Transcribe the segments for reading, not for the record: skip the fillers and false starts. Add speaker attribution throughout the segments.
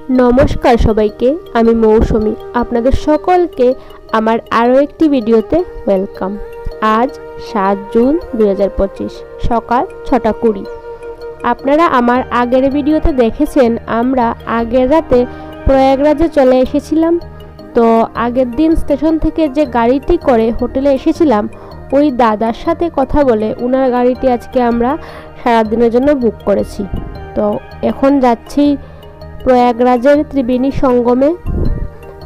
Speaker 1: নমস্কার সবাইকে, আমি মৌসুমী। আপনাদের সকলকে আমার আরও একটি ভিডিওতে ওয়েলকাম। আজ 7 জুন 2025 সকাল 6:20। আপনারা আমার আগের ভিডিওতে দেখেছেন আমরা আগের রাতে প্রয়াগরাজে চলে এসেছিলাম। তো আগের দিন স্টেশন থেকে যে গাড়িটি করে হোটেলে এসেছিলাম, ওই দাদার সাথে কথা বলে ওনার গাড়িটি আজকে আমরা সারাদিনের জন্য বুক করেছি। তো এখন যাচ্ছি প্রয়াগরাজের ত্রিবেণী সঙ্গমে,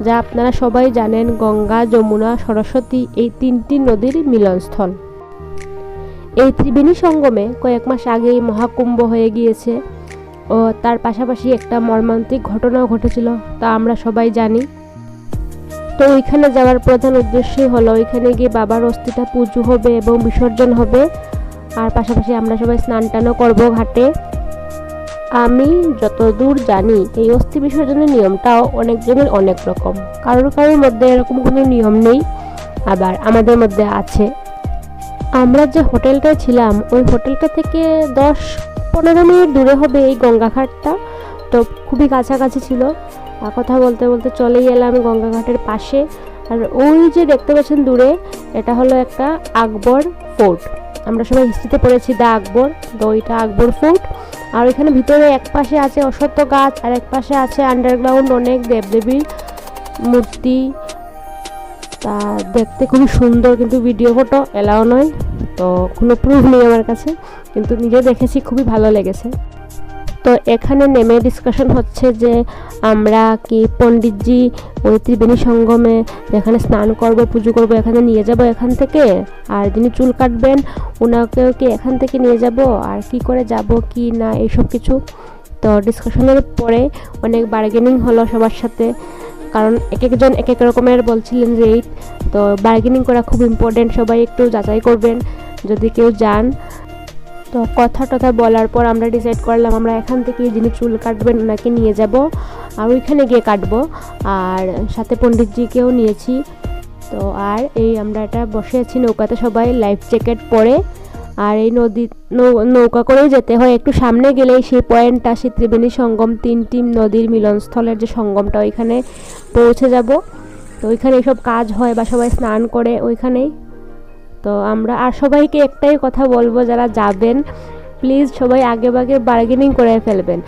Speaker 1: যা আপনারা সবাই জানেন গঙ্গা, যমুনা, সরস্বতী এই তিনটি নদীর মিলনস্থল। এই ত্রিবেণী সঙ্গমে কয়েক মাস আগেই মহাকুম্ভ হয়ে গিয়েছে ও তার পাশাপাশি একটা মর্মান্তিক ঘটনাও ঘটেছিল, তা আমরা সবাই জানি। তো ওইখানে যাওয়ার প্রধান উদ্দেশ্যই হলো ওইখানে গিয়ে বাবার অস্থিটা পুজো হবে এবং বিসর্জন হবে, আর পাশাপাশি আমরা সবাই স্নান টানও করবো ঘাটে। আমি যতদূর জানি এই অস্থি বিসর্জনের নিয়মটাও অনেকজনের অনেক রকম, কারোর মধ্যে এরকম কোনো নিয়ম নেই, আবার আমাদের মধ্যে আছে। আমরা যে হোটেলটায় ছিলাম ওই হোটেলটা থেকে 10-15 মিনিট দূরে হবে এই গঙ্গাঘাটটা, তো খুবই কাছাকাছি ছিল। কথা বলতে বলতে চলেই এলাম গঙ্গাঘাটের পাশে। আর ওই যে দেখতে পাচ্ছেন দূরে, এটা হলো একটা আকবর ফোর্ট। আমরা সবাই হিস্ট্রিতে পড়েছি দ্য আকবর, তো ওইটা আকবর ফোর্ট। আর ওইখানে ভিতরে এক পাশে আছে অশ্বত্থ গাছ আর এক পাশে আছে আন্ডারগ্রাউন্ড অনেক দেবদেবীর মূর্তি। তা দেখতে খুবই সুন্দর, কিন্তু ভিডিও ফটো এলাও নয়, তো কোনো প্রুফ নেই আমার কাছে, কিন্তু নিজে দেখেছি, খুবই ভালো লেগেছে। তো এখানে নেমে ডিসকাশন হচ্ছে যে আমরা কি পণ্ডিতজি ওই ত্রিবেণী সঙ্গমে যেখানে স্নান করব, পুজো করব, এখানে নিয়ে যাব এখান থেকে, আর যিনি চুল কাটবেন ওনাকেও কি এখান থেকে নিয়ে যাব, আর কি করে যাব কি না এইসব কিছু। তো ডিসকাশনের পরে অনেক বার্গেনিং হলো সবার সাথে, কারণ এক একজন এক এক রকমের বলছিলেন রেট। তো বার্গেনিং করা খুব ইম্পর্টেন্ট, সবাই একটু যাচাই করবেন যদি কেউ যান। তো কথা বলার পর আমরা ডিসাইড করলাম আমরা এখান থেকে যিনি চুল কাটবেন ওনাকে নিয়ে যাব আর ওইখানে গিয়ে কাটবো, আর সাথে পণ্ডিতজিকেও নিয়েছি। তো আর এই আমরা এটা বসে আছি নৌকাতে, সবাই লাইফ জ্যাকেট পরে, আর এই নৌকা করেই যেতে হয়। একটু সামনে গেলেই সেই পয়েন্টটা, সেই ত্রিবেণী সঙ্গম, তিনটি নদীর মিলনস্থলের যে সঙ্গমটা, ওইখানে পৌঁছে যাব। তো ওইখানে এইসব কাজ হয় বা সবাই স্নান করে ওইখানেই। তো আমরা আর সবাইকে একটাই কথা বলবো, যারা যাবেন প্লিজ সবাই আগে বার্গেনিং করে ফেলবেন।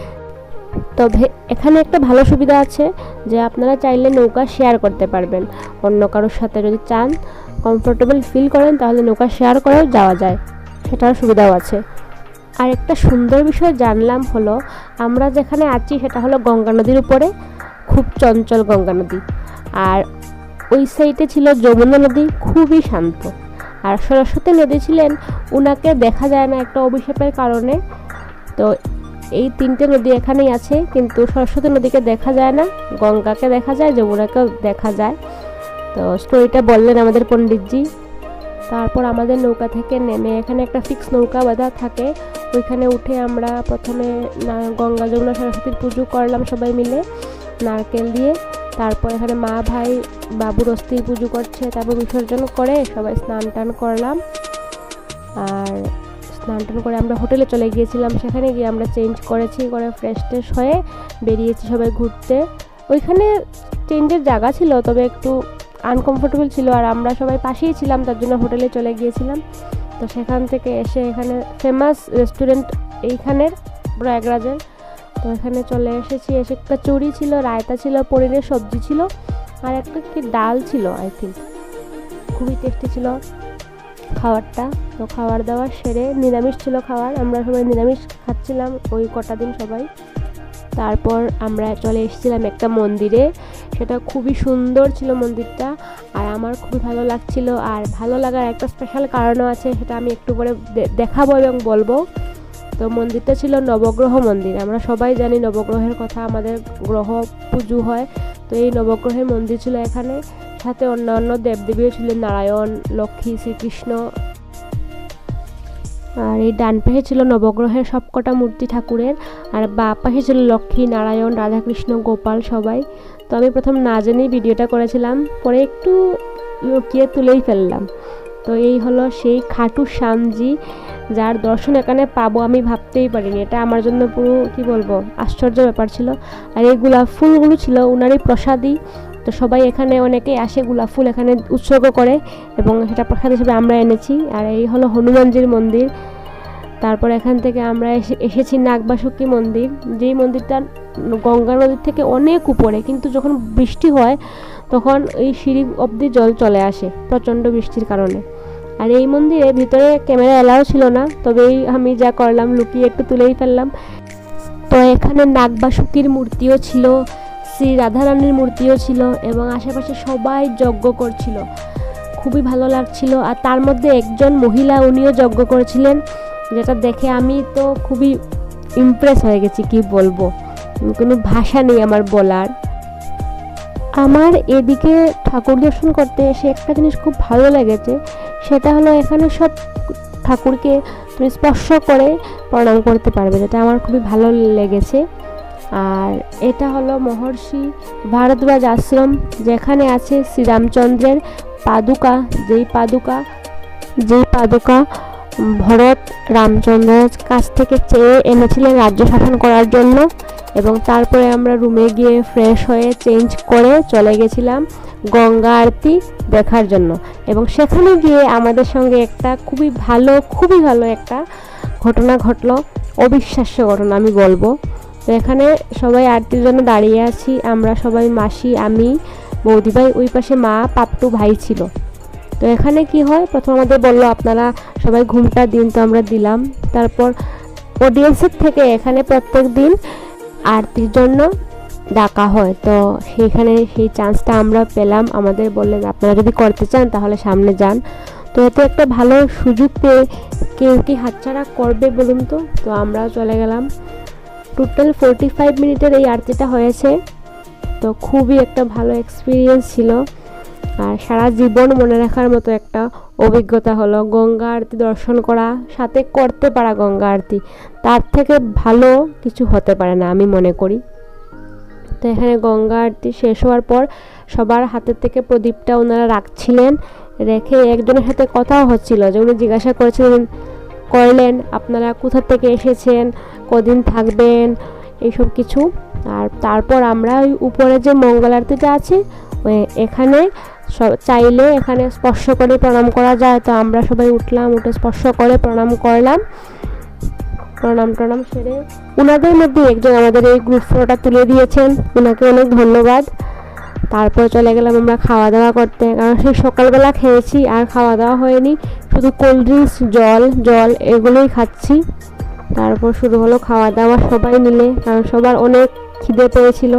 Speaker 1: তবে এখানে একটা ভালো সুবিধা আছে যে আপনারা চাইলে নৌকা শেয়ার করতে পারবেন অন্য কারোর সাথে, যদি চান কমফোর্টেবল ফিল করেন তাহলে নৌকা শেয়ার করেও যাওয়া যায়, সেটার সুবিধাও আছে। আর একটা সুন্দর বিষয় জানলাম হলো আমরা যেখানে আছি সেটা হলো গঙ্গা নদীর উপরে, খুব চঞ্চল গঙ্গা নদী, আর ওই সাইডে ছিল যমুনা নদী, খুবই শান্ত। আর সরস্বতী নদী ছিলেন, ওনাকে দেখা যায় না একটা অভিশাপের কারণে। তো এই তিনটে নদী এখানেই আছে, কিন্তু সরস্বতী নদীকে দেখা যায় না, গঙ্গাকে দেখা যায়, যমুনাকেও দেখা যায়। তো স্টোরিটা বললেন আমাদের পণ্ডিতজি। তারপর আমাদের নৌকা থেকে নেমে এখানে একটা ফিক্স নৌকা বাঁধা থাকে, ওইখানে উঠে আমরা প্রথমে গঙ্গা, যমুনা, সরস্বতীর পুজো করলাম সবাই মিলে নারকেল দিয়ে। তারপর এখানে মা ভাই বাবুর অস্থির পুজো করছে, তারপর বিসর্জন করে সবাই স্নান টান করলাম। আর স্নান টান করে আমরা হোটেলে চলে গিয়েছিলাম, সেখানে গিয়ে আমরা চেঞ্জ করেছি, করে ফ্রেশ ট্রেশ হয়ে বেরিয়েছি সবাই ঘুরতে। ওইখানে চেঞ্জের জায়গা ছিল, তবে একটু আনকমফোর্টেবল ছিল, আর আমরা সবাই পাশেই ছিলাম, তার জন্য হোটেলে চলে গিয়েছিলাম। তো সেখান থেকে এসে এখানে ফেমাস রেস্টুরেন্ট এইখানের প্রয়াগরাজের, তো এখানে চলে এসেছি। এসে একটা চুরি ছিল, রায়তা ছিল, পনিরের সবজি ছিল, আর একটা কি ডাল ছিল আই থিঙ্ক, খুবই টেস্টি ছিল খাবারটা। তো খাবার দাবার সেরে নিরামিষ ছিল খাবার, আমরা সবাই নিরামিষ খাচ্ছিলাম ওই কটা দিন সবাই। তারপর আমরা চলে এসেছিলাম একটা মন্দিরে, সেটা খুবই সুন্দর ছিল মন্দিরটা, আর আমার খুবই ভালো লাগছিল। আর ভালো লাগার একটা স্পেশাল কারণও আছে, সেটা আমি একটু পরে দেখাবো এবং বলবো। তো মন্দিরটা ছিল নবগ্রহ মন্দির, আমরা সবাই জানি নবগ্রহের কথা, আমাদের গ্রহ পুজো হয়। তো এই নবগ্রহের মন্দির ছিল এখানে, সাথে অন্যান্য দেবদেবীও ছিলেন, নারায়ণ, লক্ষ্মী, শ্রীকৃষ্ণ। আর এই ডান পাশে ছিল নবগ্রহের সবকটা মূর্তি ঠাকুরের, আর বাঁ পাশে ছিল লক্ষ্মী, নারায়ণ, রাধাকৃষ্ণ, গোপাল সবাই। তো আমি প্রথম না জেনেই ভিডিওটা করেছিলাম, পরে একটু লুকিয়ে তুলেই ফেললাম। তো এই হলো সেই খাটু শ্যামজি যার দর্শন এখানে পাবো আমি ভাবতেই পারিনি। এটা আমার জন্য পুরো কি বলবো আশ্চর্য ব্যাপার ছিল। আর এই গোলাপ ফুলগুলো ছিল ওনারই প্রসাদী। তো সবাই এখানে অনেকেই আসে গোলাপ ফুল এখানে উৎসর্গ করে এবং সেটা প্রসাদ হিসেবে আমরা এনেছি। আর এই হলো হনুমানজির মন্দির। তারপর এখান থেকে আমরা এসেছি নাগবাসুকী মন্দির, যেই মন্দিরটা গঙ্গা নদীর থেকে অনেক উপরে, কিন্তু যখন বৃষ্টি হয় তখন এই সিঁড়ি অবধি জল চলে আসে প্রচণ্ড বৃষ্টির কারণে। আর এই মন্দিরে ভিতরে ক্যামেরা এলাও ছিল না, তবে আমি যা করলাম লুকিয়ে একটু তুলেই ফেললাম। তো এখানে নাগবাসুকীর মূর্তিও ছিল, শ্রী রাধারানীর মূর্তিও ছিল এবং আশেপাশে সবাই যজ্ঞ করছিল, খুবই ভালো লাগছিল। আর তার মধ্যে একজন মহিলা উনিও যজ্ঞ করেছিলেন, যেটা দেখে আমি তো খুবই ইমপ্রেস হয়ে গেছি, কি বলবো, কোনো ভাষা নেই আমার বলার। আমার এদিকে ঠাকুর দর্শন করতে এসে একটা জিনিস খুব ভালো লেগেছে, সেটা হলো এখানে সব ঠাকুরকে তুমি স্পর্শ করে প্রণাম করতে পারবে, যেটা আমার খুবই ভালো লেগেছে। আর এটা হলো মহর্ষি ভারদ্বাজ আশ্রম, যেখানে আছে শ্রীরামচন্দ্রের পাদুকা, যেই পাদুকা ভরত রামচন্দ্রের কাছ থেকে চেয়ে এনেছিলেন রাজ্য শাসন করার জন্য। এবং তারপরে আমরা রুমে গিয়ে ফ্রেশ হয়ে চেঞ্জ করে চলে গেছিলাম গঙ্গা আরতি দেখার জন্য। এবং সেখানে গিয়ে আমাদের সঙ্গে একটা খুবই ভালো একটা ঘটনা ঘটলো, অবিশ্বাস্য ঘটনা আমি বলবো। তো এখানে সবাই আরতির জন্য দাঁড়িয়ে আছি, আমরা সবাই মাসি, আমি, বৌদিভাই, ওই পাশে মা, পাপ্টু ভাই ছিল। তো এখানে কি হয়, প্রথম আমাদের বললো আপনারা সবাই ঘুমটা দিন, তো আমরা দিলাম। তারপর অডিয়েন্সের থেকে এখানে প্রত্যেক দিন আরতির জন্য ডাকা হয়, তো সেখানে সেই চান্সটা আমরা পেলাম। আমাদের বললেন আপনারা যদি করতে চান তাহলে সামনে যান। তো এতে একটা ভালো সুযোগ পেয়ে কেউ কি হাতছাড়া করবে বলুন তো। তো আমরাও চলে গেলাম। টোটাল 45 মিনিটের এই আরতিটা হয়েছে, তো খুবই একটা ভালো এক্সপিরিয়েন্স ছিল আর সারা জীবন মনে রাখার মতো একটা অভিজ্ঞতা হলো। গঙ্গা আরতি দর্শন করা, সাথে করতে পারা গঙ্গা আরতি, তার থেকে ভালো কিছু হতে পারে না আমি মনে করি। তো এখানে গঙ্গা আরতি শেষ হওয়ার পর সবার হাতের থেকে প্রদীপটা ওনারা রাখছিলেন, রেখে একজনের সাথে কথাও হচ্ছিল, যে উনি জিজ্ঞাসা করলেন আপনারা কোথা থেকে এসেছেন, কদিন থাকবেন, এইসব কিছু। আর তারপর আমরা ওই উপরে যে মঙ্গল আরতিটা আছে এখানে চাইলে এখানে স্পর্শ করে প্রণাম করা যায়। তো আমরা সবাই উঠলাম, উঠে স্পর্শ করে প্রণাম করলাম। প্রণাম সেরে ওনাদের মধ্যে একজন আমাদের এই গ্রুপ ফটোটা তুলে দিয়েছেন, ওনাকে অনেক ধন্যবাদ। তারপর চলে গেলাম আমরা খাওয়া দাওয়া করতে, কারণ সেই সকালবেলা খেয়েছি আর খাওয়া দাওয়া হয়নি, শুধু কোল্ড ড্রিঙ্কস, জল এগুলোই খাচ্ছি। তারপর শুরু হলো খাওয়া দাওয়া সবাই মিলে, কারণ সবার অনেক খিদে পেয়েছিল।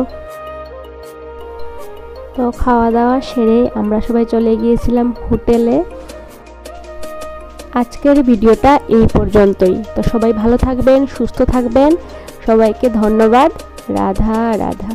Speaker 1: তো খাওয়া দাওয়া সেরে আমরা সবাই চলে গিয়েছিলাম হোটেলে। আজকের ভিডিওটা এই পর্যন্তই। তো সবাই ভালো থাকবেন, সুস্থ থাকবেন, সবাইকে ধন্যবাদ। রাধা রাধা।